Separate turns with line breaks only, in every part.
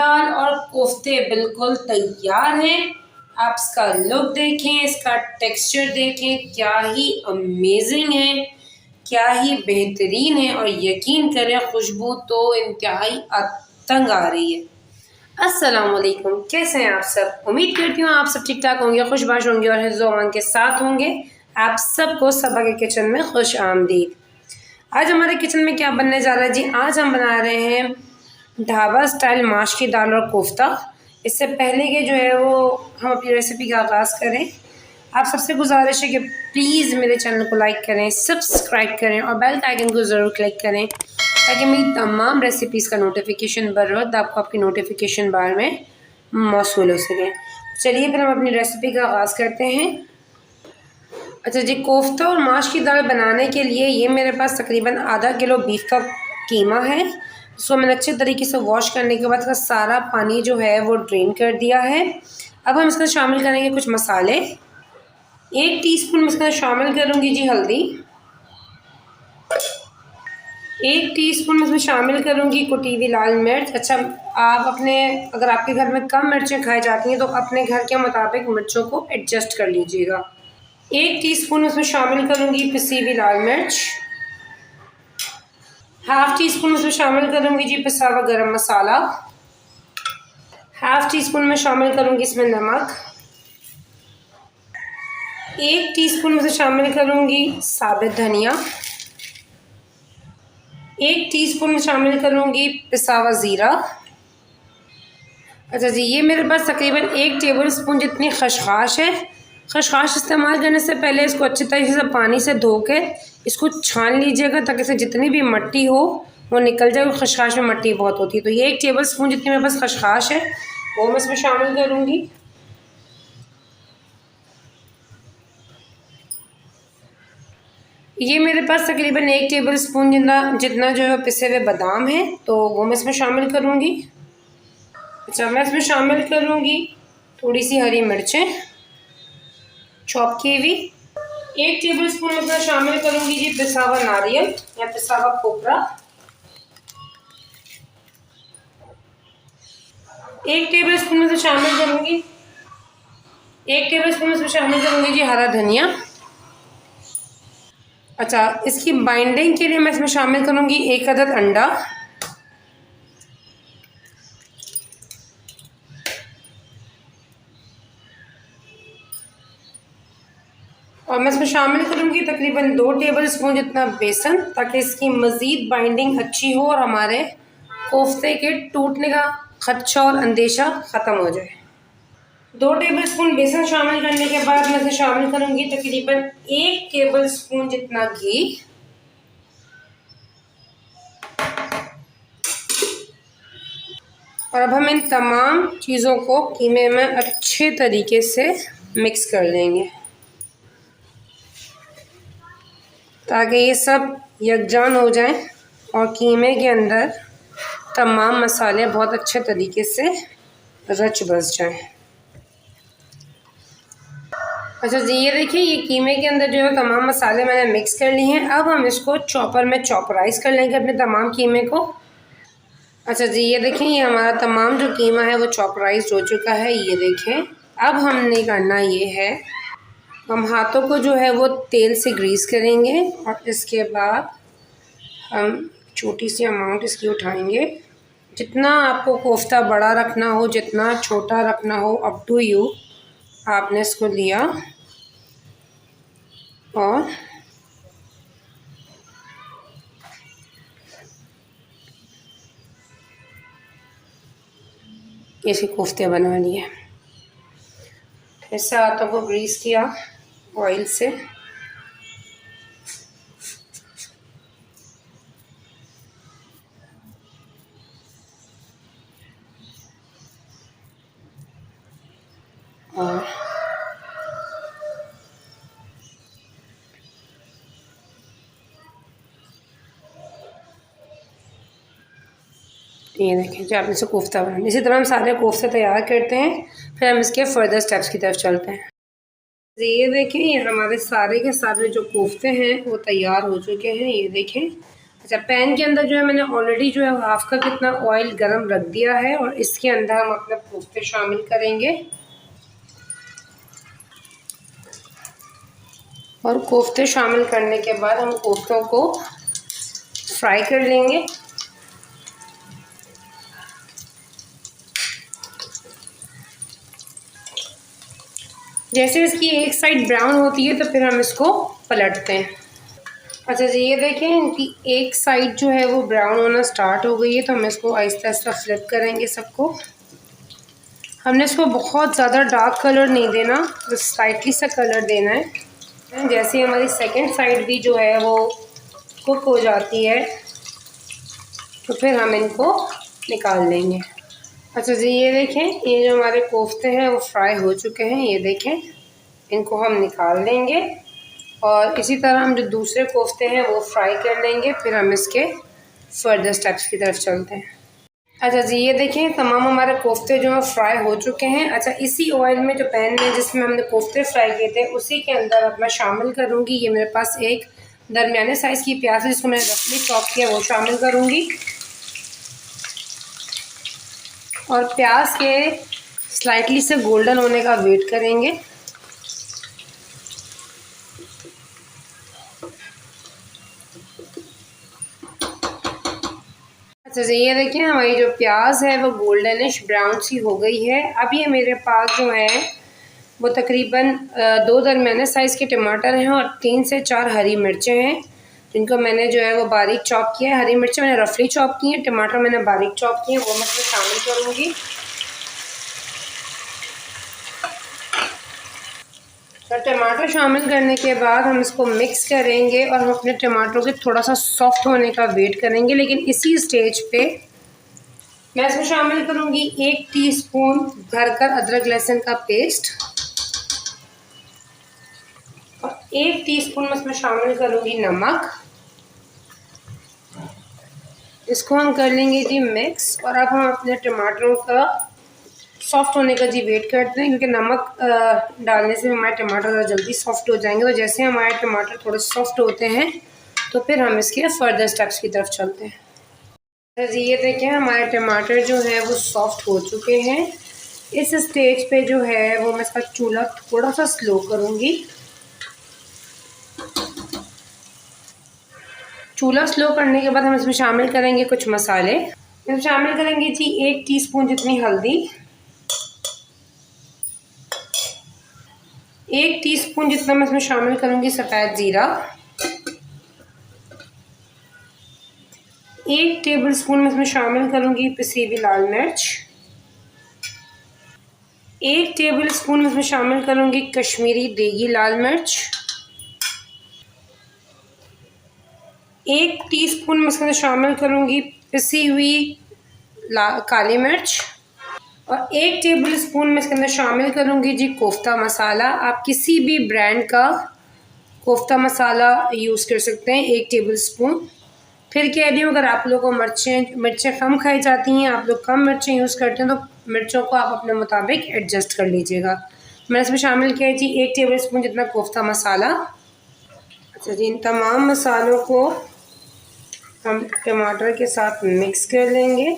दाल और कोफ्ते बिल्कुल तैयार हैं। आप इसका लुक देखें, इसका टेक्सचर देखें, क्या ही अमेजिंग है, क्या ही बेहतरीन है। और यकीन करें खुशबू तो इंतहाई तंग आ रही है। अस्सलाम वालेकुम, कैसे हैं आप सब? उम्मीद करती हूँ आप सब ठीक ठाक होंगे, खुशबाश होंगे और हिज़्ज़ो-अमान के साथ होंगे। आप सबको सबा के किचन में खुश आमदीद। आज हमारे किचन में क्या बनने जा रहा है जी? आज हम बना रहे हैं ढाबा स्टाइल माश की दाल और कोफ्ता। इससे पहले कि जो है वो हम अपनी रेसिपी का आगाज़ करें, आप सबसे गुजारिश है कि प्लीज़ मेरे चैनल को लाइक करें, सब्सक्राइब करें और बेल आइकन को ज़रूर क्लिक करें ताकि मेरी तमाम रेसिपीज़ का नोटिफिकेशन बर वक्त आपको आपकी नोटिफिकेशन बार में मौसूल हो सके। चलिए फिर हम अपनी रेसिपी का आगाज़ करते हैं। अच्छा जी, कोफ्ता और माश की दाल बनाने के लिए ये मेरे पास तकरीबन आधा किलो बीफ का कीमा है। इसको मैंने अच्छे तरीके से वॉश करने के बाद इसका सारा पानी जो है वो ड्रेन कर दिया है। अब हम इसमें शामिल करेंगे कुछ मसाले। 1 टीस्पून मैं इसमें शामिल करूँगी जी हल्दी। 1 टीस्पून मैं इसमें शामिल करूँगी कुटी हुई लाल मिर्च। अच्छा, आप अपने अगर आपके घर में कम मिर्चें खाई जाती हैं तो अपने घर के मुताबिक मिर्चों को एडजस्ट कर लीजिएगा। 1 टीस्पून इसमें शामिल करूँगी पिसी हुई लाल मिर्च। हाफ टी स्पून इसमें शामिल करूँगी जी पिसा हुआ गरम मसाला। हाफ टी स्पून में शामिल करूँगी इसमें नमक। 1 टीस्पून में से शामिल करूँगी साबित धनिया। 1 टीस्पून में शामिल करूँगी पिसा हुआ ज़ीरा। अच्छा जी, ये मेरे पास तकरीबन 1 टेबल स्पून जितनी खशखाश है। खशखाश इस्तेमाल करने से पहले इसको अच्छी तरीके से पानी से धो के इसको छान लीजिएगा ताकि इससे जितनी भी मिट्टी हो वो निकल जाए। खशखाश में मिट्टी बहुत होती है, तो ये 1 टेबल स्पून जितनी मेरे पास खशखाश है वो मैं इसमें शामिल करूँगी। ये मेरे पास तकरीबन 1 टेबल स्पून जितना जो है पिसे हुए बादाम है, तो वो मैं इसमें शामिल करूँगी। अच्छा, मैं इसमें शामिल करूँगी थोड़ी सी हरी मिर्चें चॉप की हुई। 1 टेबल स्पून इसमें शामिल करूँगी जी पिसा हुआ नारियल या पिसा हुआ खोपरा। 1 टेबल स्पून में से शामिल करूँगी 1 टेबल स्पून में शामिल करूँगी जी हरा धनिया। अच्छा, इसकी बाइंडिंग के लिए मैं इसमें शामिल करूँगी 1 अदद अंडा। और मैं इसमें शामिल करूँगी तकरीबन 2 टेबल स्पून जितना बेसन, ताकि इसकी मज़ीद बाइंडिंग अच्छी हो और हमारे कोफ्ते के टूटने का खदशा और अंदेशा ख़त्म हो जाए। 2 टेबल स्पून बेसन शामिल करने के बाद मैं इसे शामिल करूँगी तकरीबन 1 टेबल स्पून जितना घी। और अब हम इन तमाम चीज़ों को कीमे में अच्छे तरीके से मिक्स कर देंगे ताकि ये सब यकजान हो जाए और कीमे के अंदर तमाम मसाले बहुत अच्छे तरीके से रच बस जाएं। अच्छा जी, ये देखिए, ये कीमे के अंदर जो है तमाम मसाले मैंने मिक्स कर लिए हैं। अब हम इसको चॉपर में चॉपराइज़ कर लेंगे अपने तमाम कीमे को। अच्छा जी, ये देखें, ये हमारा तमाम जो कीमा है वो चॉपराइज़ हो चुका है। ये देखें, अब हमने करना ये है, हम हाथों को जो है वो तेल से ग्रीस करेंगे और इसके बाद हम छोटी सी अमाउंट इसकी उठाएंगे। जितना आपको कोफ्ता बड़ा रखना हो, जितना छोटा रखना हो, अप टू यू। आपने इसको लिया और ऐसे कोफ्ते बना लिए। ऐसे हाथों को ग्रीस किया ऑयल से। और ये देखें, जो आपने से कोफ्ता बनाना। इसी तरह हम सारे कोफ्ते तैयार करते हैं, फिर हम इसके फर्दर स्टेप्स की तरफ चलते हैं। ये देखें, ये हमारे सारे के सारे जो कोफ्ते हैं वो तैयार हो चुके हैं। ये देखें, अच्छा, पैन के अंदर जो है मैंने ऑलरेडी जो है हाफ कप इतना ऑयल गरम रख दिया है और इसके अंदर हम अपने कोफ्ते शामिल करेंगे और कोफ्ते शामिल करने के बाद हम कोफ्तों को फ्राई कर लेंगे। जैसे इसकी एक साइड ब्राउन होती है तो फिर हम इसको पलटते हैं। अच्छा जी, ये देखें इनकी एक साइड जो है वो ब्राउन होना स्टार्ट हो गई है तो हम इसको आहिस्ता आहिस्ता फ्लिप करेंगे सबको। हमने इसको बहुत ज़्यादा डार्क कलर नहीं देना, बस स्लाइटली सा कलर देना है। जैसे हमारी सेकंड साइड भी जो है वो कुक हो जाती है तो फिर हम इनको निकाल लेंगे। अच्छा जी, ये देखें ये जो हमारे कोफ्ते हैं वो फ्राई हो चुके हैं, ये देखें इनको हम निकाल लेंगे और इसी तरह हम जो दूसरे कोफ्ते हैं वो फ्राई कर लेंगे, फिर हम इसके फर्दर स्टेप्स की तरफ चलते हैं। अच्छा जी, ये देखें तमाम हमारे कोफ्ते जो है फ्राई हो चुके हैं। अच्छा, इसी ऑयल में जो पैन में जिसमें हमने कोफ्ते फ्राई किए थे उसी के अंदर अब मैं शामिल करूँगी, ये मेरे पास एक दरमियाने साइज़ की प्याज है जिसको मैंने रफली चॉप किया वो शामिल करूँगी और प्याज के स्लाइटली से गोल्डन होने का वेट करेंगे। अच्छा जी, ये देखिए हमारी जो प्याज है वो गोल्डनिश ब्राउन सी हो गई है। अब ये मेरे पास जो है वो तकरीबन 2 दरमियाने साइज़ के टमाटर हैं और 3 से 4 हरी मिर्चें हैं जिनको मैंने जो है वो बारीक चॉप किया है। हरी मिर्चें मैंने रफली चॉप की हैं, टमाटर मैंने बारीक चॉप किए हैं, वो मैं इसमें शामिल करूँगी। तो टमाटर शामिल करने के बाद हम इसको मिक्स करेंगे और हम अपने टमाटरों के थोड़ा सा सॉफ्ट होने का वेट करेंगे। लेकिन इसी स्टेज पे मैं इसमें शामिल करूँगी 1 टीस्पून भरकर अदरक लहसुन का पेस्ट और 1 टीस्पून मैं इसमें शामिल करूँगी नमक। इसको हम कर लेंगे जी मिक्स और अब हम अपने टमाटरों का सॉफ्ट होने का जी वेट करते हैं क्योंकि नमक डालने से हमारे टमाटर ज़रा जल्दी सॉफ्ट हो जाएंगे। तो जैसे हमारे टमाटर थोड़े सॉफ्ट होते हैं तो फिर हम इसके फर्दर स्टेप्स की तरफ चलते हैं। जी, ये देखें हमारे टमाटर जो है वो सॉफ्ट हो चुके हैं। इस स्टेज पे जो है वो मैं इसका चूल्हा थोड़ा सा स्लो करूँगी। चूल्हा स्लो करने के बाद हम इसमें शामिल करेंगे कुछ मसाले। इसमें शामिल करेंगे जी 1 टीस्पून जितनी हल्दी, 1 टीस्पून जितना मैं इसमें शामिल करूँगी सफ़ेद ज़ीरा, 1 टेबलस्पून मैं इसमें शामिल करूँगी पिसी हुई लाल मिर्च, 1 टेबलस्पून मैं इसमें शामिल करूँगी कश्मीरी देगी लाल मिर्च, 1 टीस्पून मैं इसमें शामिल करूँगी पिसी हुई काली मिर्च और 1 टेबलस्पून मैं इसके अंदर शामिल करूँगी जी कोफ्ता मसाला। आप किसी भी ब्रांड का कोफ्ता मसाला यूज़ कर सकते हैं, 1 टेबलस्पून। फिर कह रही हूँ अगर आप लोगों को मिर्चें कम खाई जाती हैं, आप लोग कम मिर्चें यूज़ करते हैं तो मिर्चों को आप अपने मुताबिक एडजस्ट कर लीजिएगा। मैंने इसमें शामिल किया जी 1 टेबलस्पून जितना कोफ्ता मसाला। अच्छा जी, इन तमाम मसालों को हम टमाटर के साथ मिक्स कर लेंगे।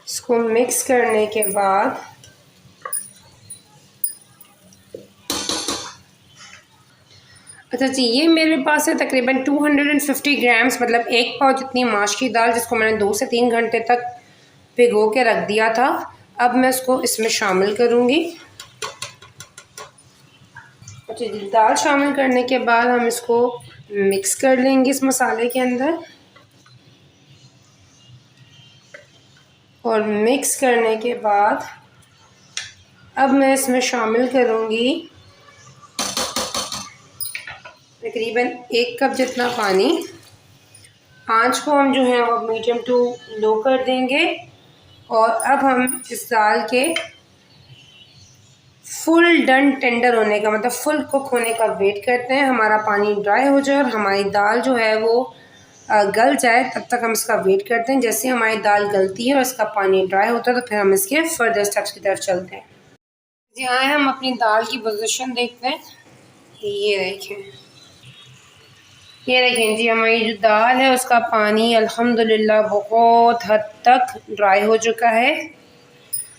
इसको मिक्स करने के बाद अच्छा जी, ये मेरे पास है तकरीबन 250 ग्राम्स मतलब 1 पाव जितनी माश की दाल जिसको मैंने 2 से 3 घंटे तक भिगो के रख दिया था। अब मैं इसको इसमें शामिल करूँगी। अच्छा जी, दाल शामिल करने के बाद हम इसको मिक्स कर लेंगे इस मसाले के अंदर और मिक्स करने के बाद अब मैं इसमें शामिल करूँगी तकरीबन 1 कप जितना पानी। आंच को हम जो है वो मीडियम टू लो कर देंगे और अब हम इस दाल के फुल डन टेंडर होने का मतलब फुल कुक होने का वेट करते हैं। हमारा पानी ड्राई हो जाए और हमारी दाल जो है वो गल जाए तब तक हम इसका वेट करते हैं। जैसे हमारी दाल गलती है और इसका पानी ड्राई होता है तो फिर हम इसके फर्दर स्टेप्स की तरफ चलते हैं। जी हाँ, हम अपनी दाल की पोजीशन देखते हैं। ये देखें जी, हमारी जो दाल है उसका पानी अल्हम्दुलिल्लाह बहुत हद तक ड्राई हो चुका है।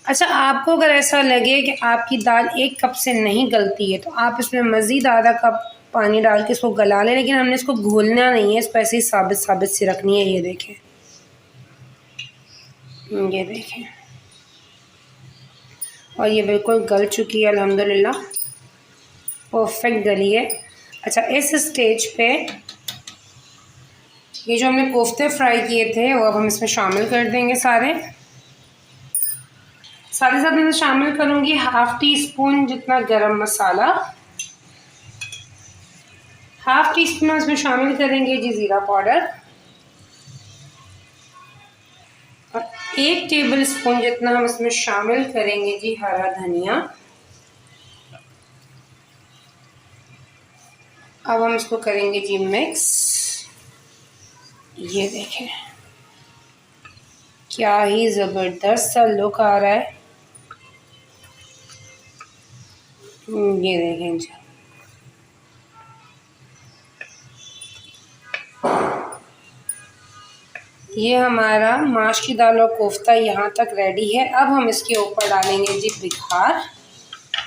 अच्छा, आपको अगर ऐसा लगे कि आपकी दाल 1 कप से नहीं गलती है तो आप इसमें मज़ीद आधा कप पानी डाल के इसको गला लें, लेकिन हमने इसको घोलना नहीं है, इसको ऐसे ही साबित साबित सी रखनी है। ये देखें, और ये बिल्कुल गल चुकी है अल्हम्दुलिल्लाह, परफेक्ट गली है। अच्छा, इस स्टेज पे ये जो हमने कोफ्ते फ्राई किए थे वो अब हम इसमें शामिल कर देंगे सारे। साथ ही साथ मैं शामिल करूँगी 1/2 टीस्पून जितना गरम मसाला, 1/2 टीस्पून इसमें शामिल करेंगे जी ज़ीरा पाउडर, और 1 टेबल स्पून जितना हम इसमें शामिल करेंगे जी हरा धनिया। अब हम इसको करेंगे जी मिक्स। ये देखें क्या ही ज़बरदस्त सा लुक आ रहा है। ये देखें जी, ये हमारा माश की दाल और कोफ्ता यहाँ तक रेडी है। अब हम इसके ऊपर डालेंगे जी बिगार।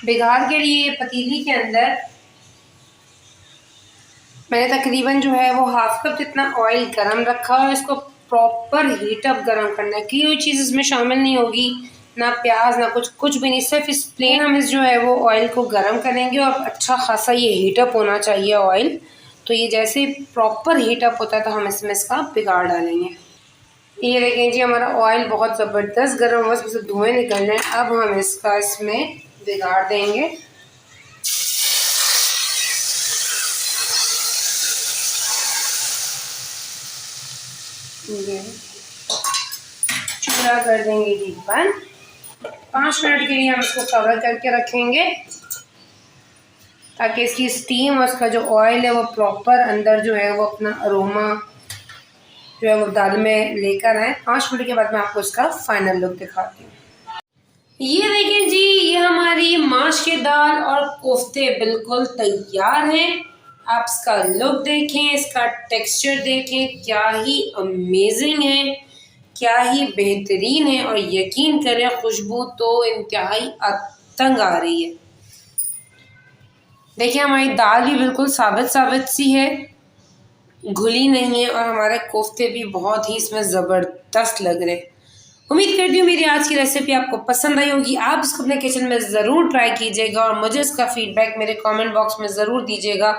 बिगार के लिए पतीली के अंदर मैंने तकरीबन जो है वो 1/2 कप जितना ऑयल गरम रखा और इसको प्रॉपर हीट अप गरम करना है। कोई चीज़ इसमें शामिल नहीं होगी, ना प्याज ना कुछ भी नहीं, सिर्फ इस प्लेन हम इस जो है वो ऑयल को गरम करेंगे और अच्छा खासा ये हीट अप होना चाहिए ऑयल। तो ये जैसे प्रॉपर हीट अप होता है तो हम इसमें इसका बिगाड़ डालेंगे। ये देखें जी, हमारा ऑयल बहुत ज़बरदस्त गर्म हुआ, इसमें धुएँ निकल रहे हैं। अब हम इसका इसमें बिगाड़ देंगे। चूल्हा कर देंगे जी बंद। 5 मिनट के लिए हम इसको कवर करके रखेंगे ताकि इसकी स्टीम और इसका जो ऑयल है वो प्रॉपर अंदर जो है वो अपना अरोमा जो है वो दाल में लेकर आए। 5 मिनट के बाद मैं आपको इसका फाइनल लुक दिखाती हूँ। ये देखें जी, ये हमारी माश की दाल और कोफ्ते बिल्कुल तैयार हैं। आप इसका लुक देखें, इसका टेक्सचर देखें, क्या ही अमेजिंग है, क्या ही बेहतरीन है, और यकीन करें खुशबू तो इंतहाई तंग आ रही है। देखिए, हमारी दाल भी बिल्कुल साबित सी है, घुली नहीं है, और हमारे कोफ्ते भी बहुत ही इसमें ज़बरदस्त लग रहे हैं। उम्मीद करती हूँ मेरी आज की रेसिपी आपको पसंद आई होगी। आप इसको अपने किचन में ज़रूर ट्राई कीजिएगा और मुझे इसका फीडबैक मेरे कमेंट बॉक्स में ज़रूर दीजिएगा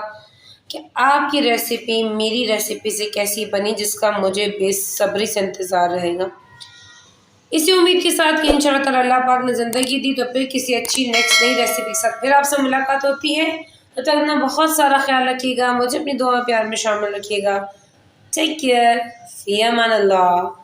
कि आपकी रेसिपी मेरी रेसिपी से कैसी बनी, जिसका मुझे बेसब्री से इंतज़ार रहेगा। इसी उम्मीद के साथ कि इंशाअल्लाह ताला अल्लाह पाक ने ज़िंदगी दी तो फिर किसी अच्छी नेक्स्ट नई रेसिपी के साथ फिर आपसे मुलाकात होती है। तो तब अपना बहुत सारा ख्याल रखिएगा, मुझे अपनी दुआ प्यार में शामिल रखिएगा। टेक केयर, फ़ी अमान अल्लाह।